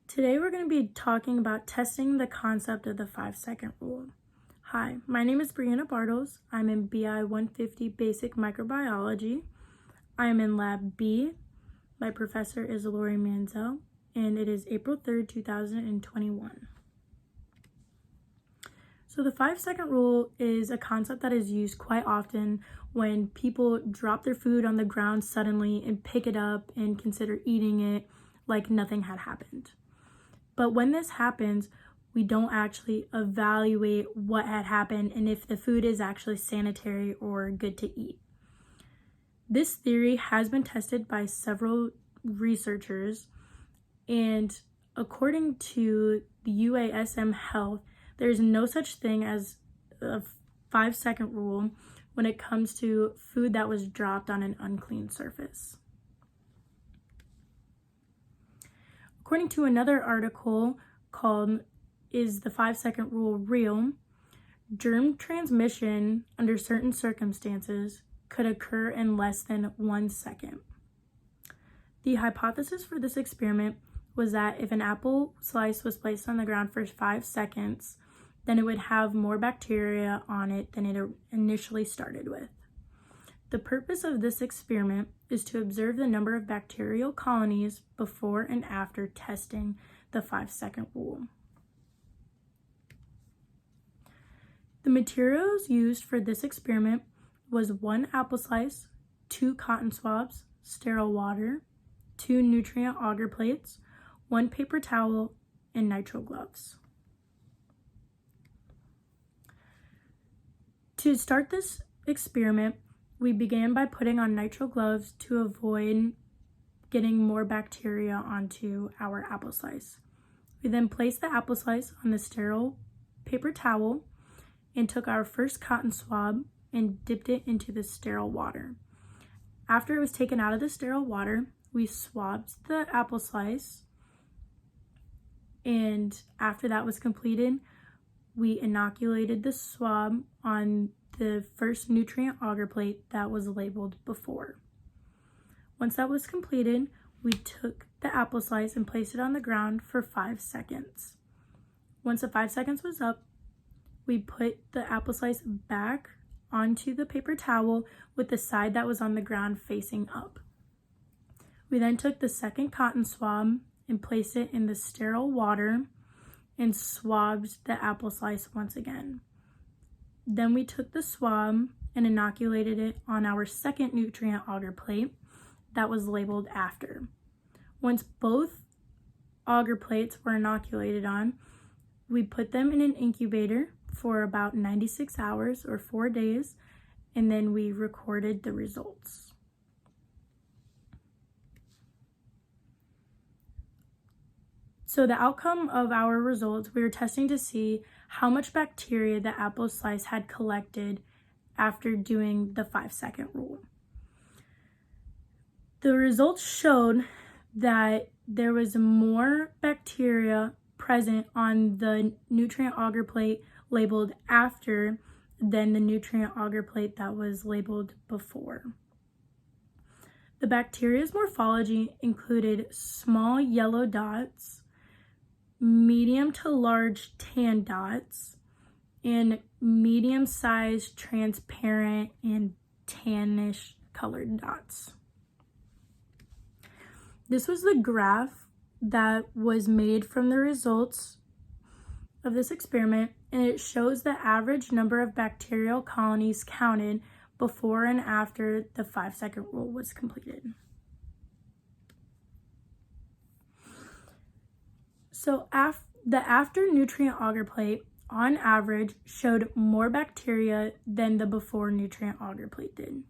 Today we're going to be talking about testing the concept of the 5-second rule. Hi, my name is Brianna Bartles. I'm in BI 150 Basic Microbiology. I am in Lab B. My professor is Lori Manzel, and it is April 3rd, 2021. So the 5-second rule is a concept that is used quite often when people drop their food on the ground suddenly and pick it up and consider eating it like nothing had happened. But when this happens, we don't actually evaluate what had happened and if the food is actually sanitary or good to eat. This theory has been tested by several researchers, and according to the UASM Health, there's no such thing as a 5-second rule when it comes to food that was dropped on an unclean surface. According to another article called "Is the 5-Second Rule Real?", germ transmission under certain circumstances could occur in less than 1 second. The hypothesis for this experiment was that if an apple slice was placed on the ground for 5 seconds, then it would have more bacteria on it than it initially started with. The purpose of this experiment is to observe the number of bacterial colonies before and after testing the 5-second rule. The materials used for this experiment was 1 apple slice, 2 cotton swabs, sterile water, 2 nutrient agar plates, 1 paper towel, and nitrile gloves. To start this experiment, we began by putting on nitrile gloves to avoid getting more bacteria onto our apple slice. We then placed the apple slice on the sterile paper towel and took our first cotton swab and dipped it into the sterile water. After it was taken out of the sterile water, we swabbed the apple slice, and after that was completed, we inoculated the swab on the first nutrient agar plate that was labeled before. Once that was completed, we took the apple slice and placed it on the ground for 5 seconds. Once the 5 seconds was up, we put the apple slice back onto the paper towel with the side that was on the ground facing up. We then took the second cotton swab and placed it in the sterile water and swabbed the apple slice once again. Then we took the swab and inoculated it on our second nutrient agar plate that was labeled after. Once both agar plates were inoculated on, we put them in an incubator for about 96 hours or 4 days, and then we recorded the results. So the outcome of our results, we were testing to see how much bacteria the apple slice had collected after doing the 5-second rule. The results showed that there was more bacteria present on the nutrient agar plate labeled after than the nutrient agar plate that was labeled before. The bacteria's morphology included small yellow dots, medium to large tan dots, and medium-sized transparent and tannish colored dots. This was the graph that was made from the results of this experiment, and it shows the average number of bacterial colonies counted before and after the 5-second rule was completed. So the after nutrient agar plate on average showed more bacteria than the before nutrient agar plate did.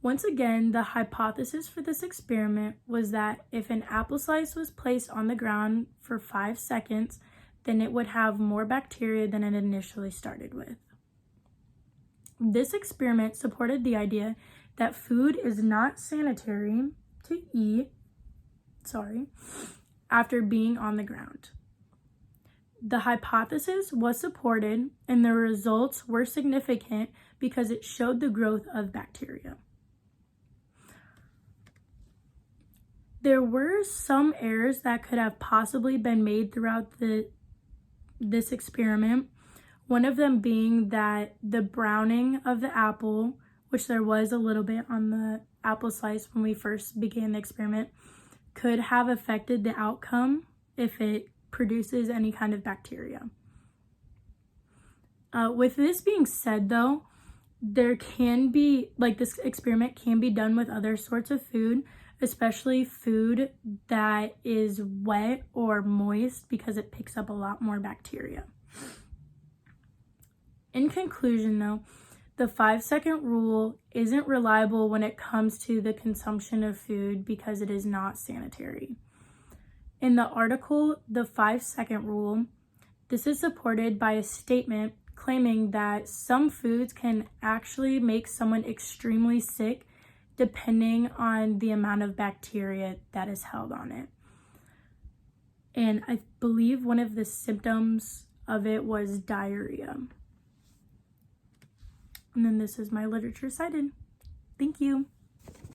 Once again, the hypothesis for this experiment was that if an apple slice was placed on the ground for 5 seconds, then it would have more bacteria than it initially started with. This experiment supported the idea that food is not sanitary to eat, after being on the ground. The hypothesis was supported and the results were significant because it showed the growth of bacteria. There were some errors that could have possibly been made throughout this experiment. One of them being that the browning of the apple, which there was a little bit on the apple slice when we first began the experiment, could have affected the outcome if it produces any kind of bacteria. With this being said, though, there can be, this experiment can be done with other sorts of food, especially food that is wet or moist, because it picks up a lot more bacteria. In conclusion, though, the 5-second rule isn't reliable when it comes to the consumption of food because it is not sanitary. In the article, The 5-Second Rule, this is supported by a statement claiming that some foods can actually make someone extremely sick depending on the amount of bacteria that is held on it. And I believe one of the symptoms of it was diarrhea. And then this is my literature cited. Thank you.